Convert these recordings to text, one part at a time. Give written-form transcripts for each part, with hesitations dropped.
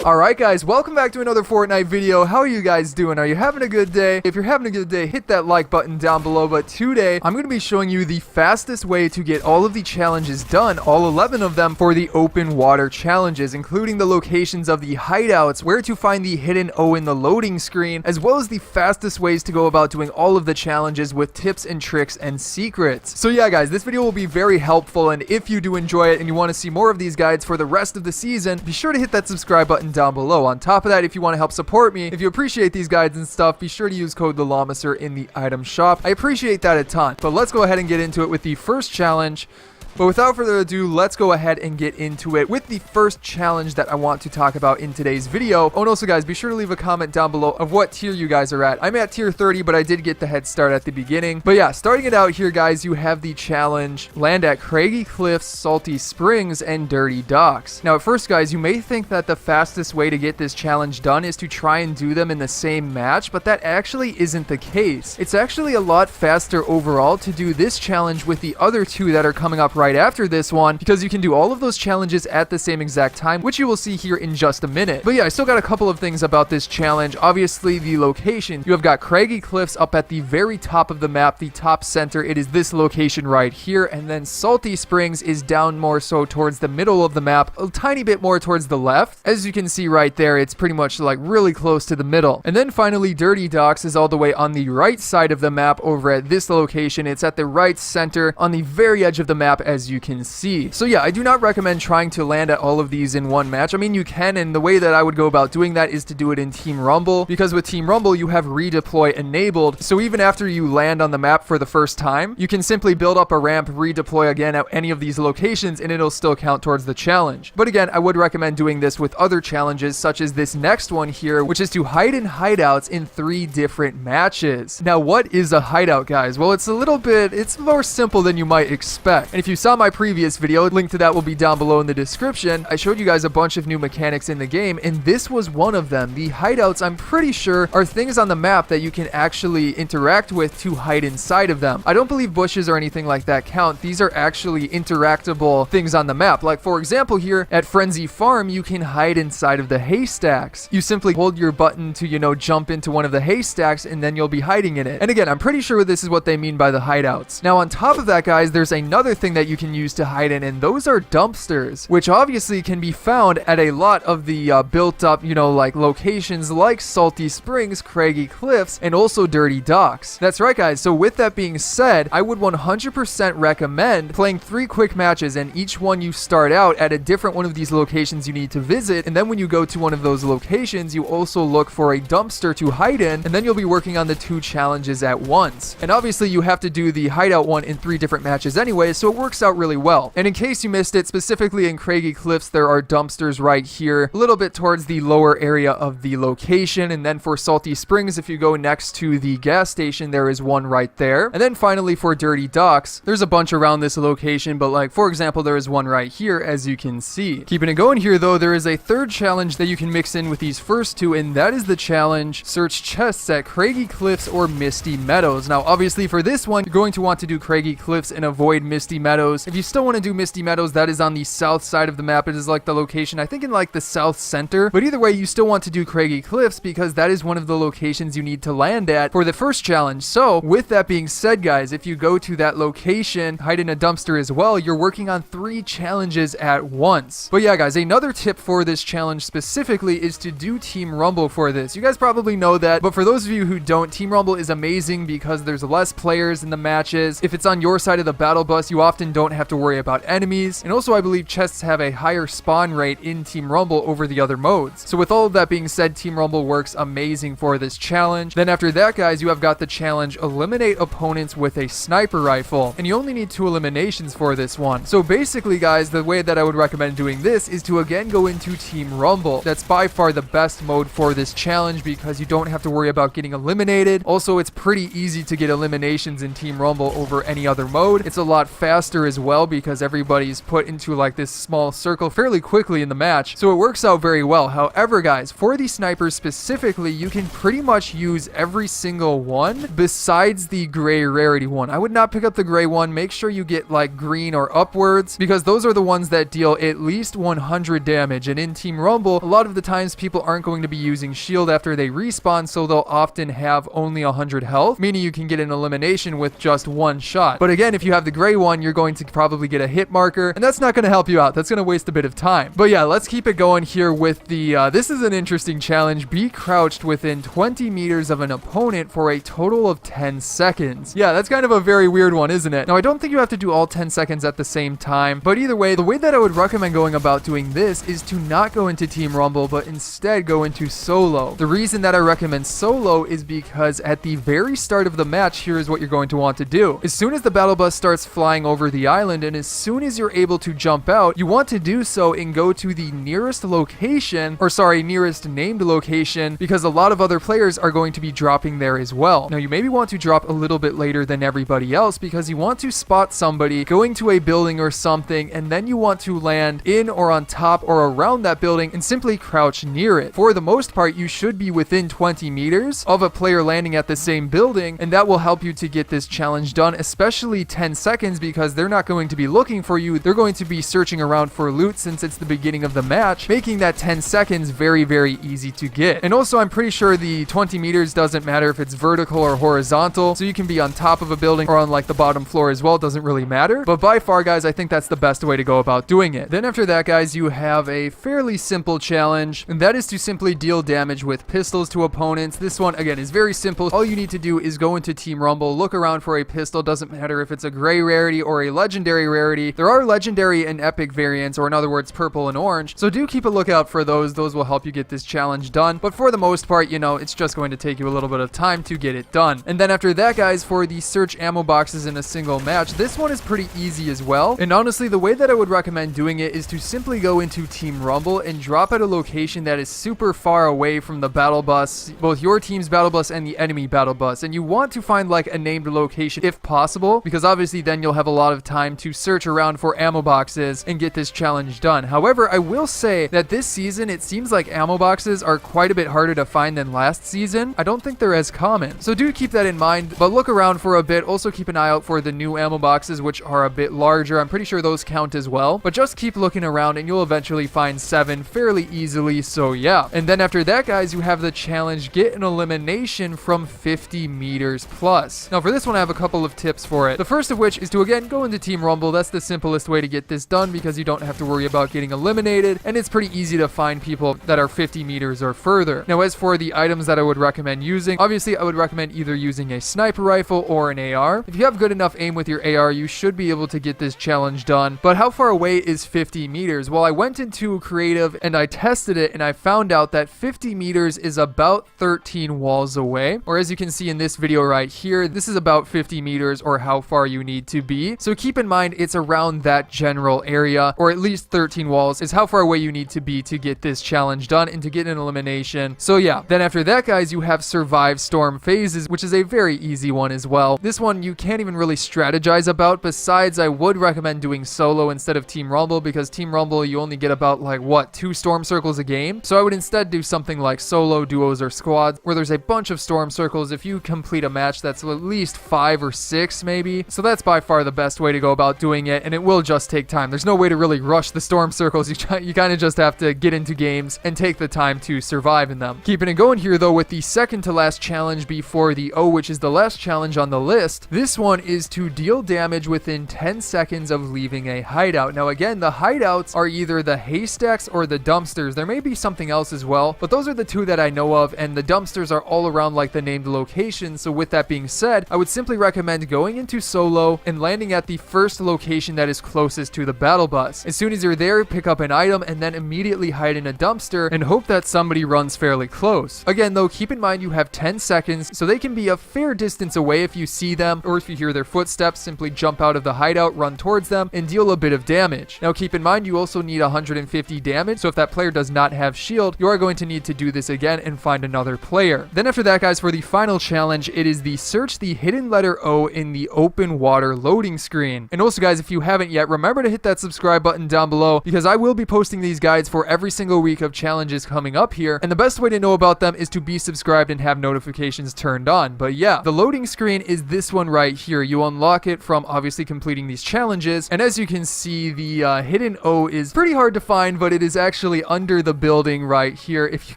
Alright guys, welcome back to another Fortnite video. How are you guys doing? Are you having a good day? If you're having a good day, hit that like button down below. But today, I'm going to be showing you the fastest way to get all of the challenges done, all 11 of them for the open water challenges, including the locations of the hideouts, where to find the hidden O in the loading screen, as well as the fastest ways to go about doing all of the challenges with tips and tricks and secrets. So yeah guys, this video will be very helpful, and if you do enjoy it and you want to see more of these guides for the rest of the season, be sure to hit that subscribe button down below. On top of that, if you want to help support me, if you appreciate these guides and stuff, be sure to use code TheLlamaster in the item shop. I appreciate that a ton. But let's go ahead and get into it with the first challenge. But without further ado, let's go ahead and get into it with the first challenge that I want to talk about in today's video. Oh, and also guys, be sure to leave a comment down below of what tier you guys are at. I'm at tier 30, but I did get the head start at the beginning. But yeah, starting it out here, guys, you have the challenge land at Craggy Cliffs, Salty Springs, and Dirty Docks. Now, at first, guys, you may think that the fastest way to get this challenge done is to try and do them in the same match, but that actually isn't the case. It's actually a lot faster overall to do this challenge with the other two that are coming up right after this one, because you can do all of those challenges at the same exact time, which you will see here in just a minute. But yeah, I still got a couple of things about this challenge. Obviously, the location. You have got Craggy Cliffs up at the very top of the map, the top center. It is this location right here, and then Salty Springs is down more so towards the middle of the map, a tiny bit more towards the left. As you can see right there, it's pretty much like really close to the middle. And then finally, Dirty Docks is all the way on the right side of the map over at this location. It's at the right center on the very edge of the map, as you can see. So yeah, I do not recommend trying to land at all of these in one match. I mean, you can, and the way that I would go about doing that is to do it in Team Rumble, because with Team Rumble, you have redeploy enabled. So even after you land on the map for the first time, you can simply build up a ramp, redeploy again at any of these locations, and it'll still count towards the challenge. But again, I would recommend doing this with other challenges, such as this next one here, which is to hide in hideouts in 3 different matches. Now, what is a hideout, guys? Well, it's more simple than you might expect. And if you saw my previous video, link to that will be down below in the description. I showed you guys a bunch of new mechanics in the game, and this was one of them. The hideouts, I'm pretty sure, are things on the map that you can actually interact with to hide inside of them. I don't believe bushes or anything like that count. These are actually interactable things on the map. Like, for example, here at Frenzy Farm, you can hide inside of the haystacks. You simply hold your button to, jump into one of the haystacks, and then you'll be hiding in it. And again, I'm pretty sure this is what they mean by the hideouts. Now, on top of that, guys, there's another thing that you can use to hide in, and those are dumpsters, which obviously can be found at a lot of the built up, like locations like Salty Springs, Craggy Cliffs, and also Dirty Docks. That's right, guys. So with that being said, I would 100% recommend playing 3 quick matches, and each one you start out at a different one of these locations you need to visit, and then when you go to one of those locations, you also look for a dumpster to hide in, and then you'll be working on the 2 challenges at once. And obviously, you have to do the hideout one in 3 different matches anyway, so it works out really well. And in case you missed it, specifically in Craggy Cliffs, there are dumpsters right here, a little bit towards the lower area of the location. And then for Salty Springs, if you go next to the gas station, there is one right there. And then finally for Dirty Docks, there's a bunch around this location, but like, for example, there is one right here, as you can see. Keeping it going here, though, there is a 3rd challenge that you can mix in with these first 2, and that is the challenge search chests at Craggy Cliffs or Misty Meadows. Now, obviously, for this one, you're going to want to do Craggy Cliffs and avoid Misty Meadows. If you still want to do Misty Meadows, that is on the south side of the map. It is like the location, I think, in like the south center. But either way, you still want to do Craggy Cliffs, because that is one of the locations you need to land at for the first challenge. So with that being said, guys, if you go to that location, hide in a dumpster as well, you're working on 3 challenges at once. But yeah, guys, another tip for this challenge specifically is to do Team Rumble for this. You guys probably know that, but for those of you who don't, Team Rumble is amazing because there's less players in the matches. If it's on your side of the battle bus, you often don't have to worry about enemies. And also, I believe chests have a higher spawn rate in Team Rumble over the other modes. So with all of that being said, Team Rumble works amazing for this challenge. Then after that, guys, you have got the challenge eliminate opponents with a sniper rifle, and you only need 2 eliminations for this one. So basically, guys, the way that I would recommend doing this is to again go into Team Rumble. That's by far the best mode for this challenge because you don't have to worry about getting eliminated. Also, it's pretty easy to get eliminations in Team Rumble over any other mode. It's a lot faster as well because everybody's put into like this small circle fairly quickly in the match, so it works out very well. However, guys, for the snipers specifically, you can pretty much use every single one besides the gray rarity one. I would not pick up the gray one. Make sure you get like green or upwards because those are the ones that deal at least 100 damage. And in Team Rumble, a lot of the times people aren't going to be using shield after they respawn, so they'll often have only 100 health, meaning you can get an elimination with just one shot. But again, if you have the gray one, you're going to probably get a hit marker, and that's not going to help you out. That's going to waste a bit of time. But yeah, let's keep it going here with the this is an interesting challenge. Be crouched within 20 meters of an opponent for a total of 10 seconds. Yeah, that's kind of a very weird one, isn't it? Now, I don't think you have to do all 10 seconds at the same time, but either way, the way that I would recommend going about doing this is to not go into Team Rumble, but instead go into solo. The reason that I recommend solo is because at the very start of the match, here is what you're going to want to do. As soon as the battle bus starts flying over the island, and as soon as you're able to jump out, you want to do so and go to the nearest location, or sorry, nearest named location, because a lot of other players are going to be dropping there as well. Now, you maybe want to drop a little bit later than everybody else because you want to spot somebody going to a building or something, and then you want to land in or on top or around that building and simply crouch near it. For the most part, you should be within 20 meters of a player landing at the same building, and that will help you to get this challenge done, especially 10 seconds, because they're not going to be looking for you. They're going to be searching around for loot since it's the beginning of the match, making that 10 seconds very, very easy to get. And also, I'm pretty sure the 20 meters doesn't matter if it's vertical or horizontal, so you can be on top of a building or on like the bottom floor as well. It doesn't really matter. But by far, guys, I think that's the best way to go about doing it. Then after that, guys, you have a fairly simple challenge, and that is to simply deal damage with pistols to opponents. This one, again, is very simple. All you need to do is go into Team Rumble, look around for a pistol. Doesn't matter if it's a gray rarity or a legendary rarity. There are legendary and epic variants, or in other words, purple and orange. So do keep a lookout for those. Those will help you get this challenge done. But for the most part, you know, it's just going to take you a little bit of time to get it done. And then after that, guys, for the search ammo boxes in a single match, this one is pretty easy as well. And honestly, the way that I would recommend doing it is to simply go into Team Rumble and drop at a location that is super far away from the battle bus, both your team's battle bus and the enemy battle bus. And you want to find like a named location if possible, because obviously then you'll have a lot of time to search around for ammo boxes and get this challenge done. However, I will say that this season, it seems like ammo boxes are quite a bit harder to find than last season. I don't think they're as common. So do keep that in mind, but look around for a bit. Also keep an eye out for the new ammo boxes, which are a bit larger. I'm pretty sure those count as well, but just keep looking around and you'll eventually find 7 fairly easily. So yeah. And then after that, guys, you have the challenge, get an elimination from 50 meters plus. Now for this one, I have a couple of tips for it. The first of which is to, again, go into Team Rumble. That's the simplest way to get this done because you don't have to worry about getting eliminated, and it's pretty easy to find people that are 50 meters or further. Now, as for the items that I would recommend using, obviously I would recommend either using a sniper rifle or an AR. If you have good enough aim with your AR, you should be able to get this challenge done. But how far away is 50 meters? Well, I went into creative and I tested it, and I found out that 50 meters is about 13 walls away, or as you can see in this video right here, this is about 50 meters or how far you need to be. So keep in mind it's around that general area, or at least 13 walls is how far away you need to be to get this challenge done and to get an elimination. So yeah, then after that, guys, you have survive storm phases, which is a very easy one as well. This one you can't even really strategize about. Besides, I would recommend doing solo instead of Team Rumble, because Team Rumble you only get about like what, 2 storm circles a game. So I would instead do something like solo, duos, or squads, where there's a bunch of storm circles. If you complete a match, that's at least 5 or 6 maybe. So that's by far the best way to go about doing it, and it will just take time. There's no way to really rush the storm circles. You kind of just have to get into games and take the time to survive in them. Keeping it going here though with the second to last challenge before the O, which is the last challenge on the list. This one is to deal damage within 10 seconds of leaving a hideout. Now again, the hideouts are either the haystacks or the dumpsters. There may be something else as well, but those are the 2 that I know of, and the dumpsters are all around like the named location. So with that being said, I would simply recommend going into solo and landing at the first location that is closest to the battle bus. As soon as you're there, pick up an item and then immediately hide in a dumpster and hope that somebody runs fairly close. Again though, keep in mind you have 10 seconds, so they can be a fair distance away if you see them, or if you hear their footsteps, simply jump out of the hideout, run towards them, and deal a bit of damage. Now keep in mind you also need 150 damage, so if that player does not have shield, you are going to need to do this again and find another player. Then after that, guys, for the final challenge, it is the search the hidden letter O in the open water loading screen. screen. And also guys, if you haven't yet, remember to hit that subscribe button down below because I will be posting these guides for every single week of challenges coming up here. And the best way to know about them is to be subscribed and have notifications turned on. But yeah, the loading screen is this one right here. You unlock it from obviously completing these challenges. And as you can see, the hidden O is pretty hard to find, but it is actually under the building right here. If you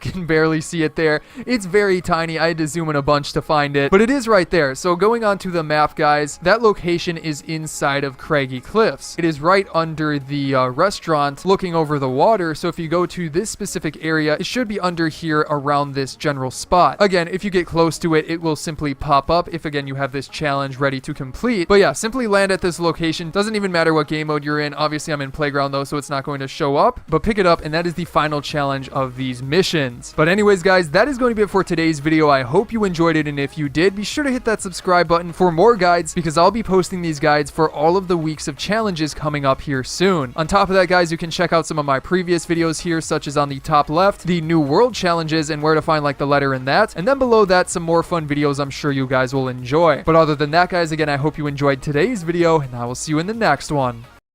can barely see it there, it's very tiny. I had to zoom in a bunch to find it, but it is right there. So going on to the map, guys, that location is inside of Craggy Cliffs. It is right under the restaurant looking over the water. So if you go to this specific area, it should be under here around this general spot. Again, if you get close to it, it will simply pop up if again you have this challenge ready to complete. But yeah, simply land at this location. Doesn't even matter what game mode you're in. Obviously I'm in playground though, so it's not going to show up, but pick it up and that is the final challenge of these missions. But anyways guys, that is going to be it for today's video. I hope you enjoyed it, and if you did, be sure to hit that subscribe button for more guides because I'll be posting these guides for all of the weeks of challenges coming up here soon. On top of that guys, you can check out some of my previous videos here, such as on the top left, the new world challenges and where to find like the letter in that, and then below that some more fun videos I'm sure you guys will enjoy. But other than that guys, again, I hope you enjoyed today's video and I will see you in the next one.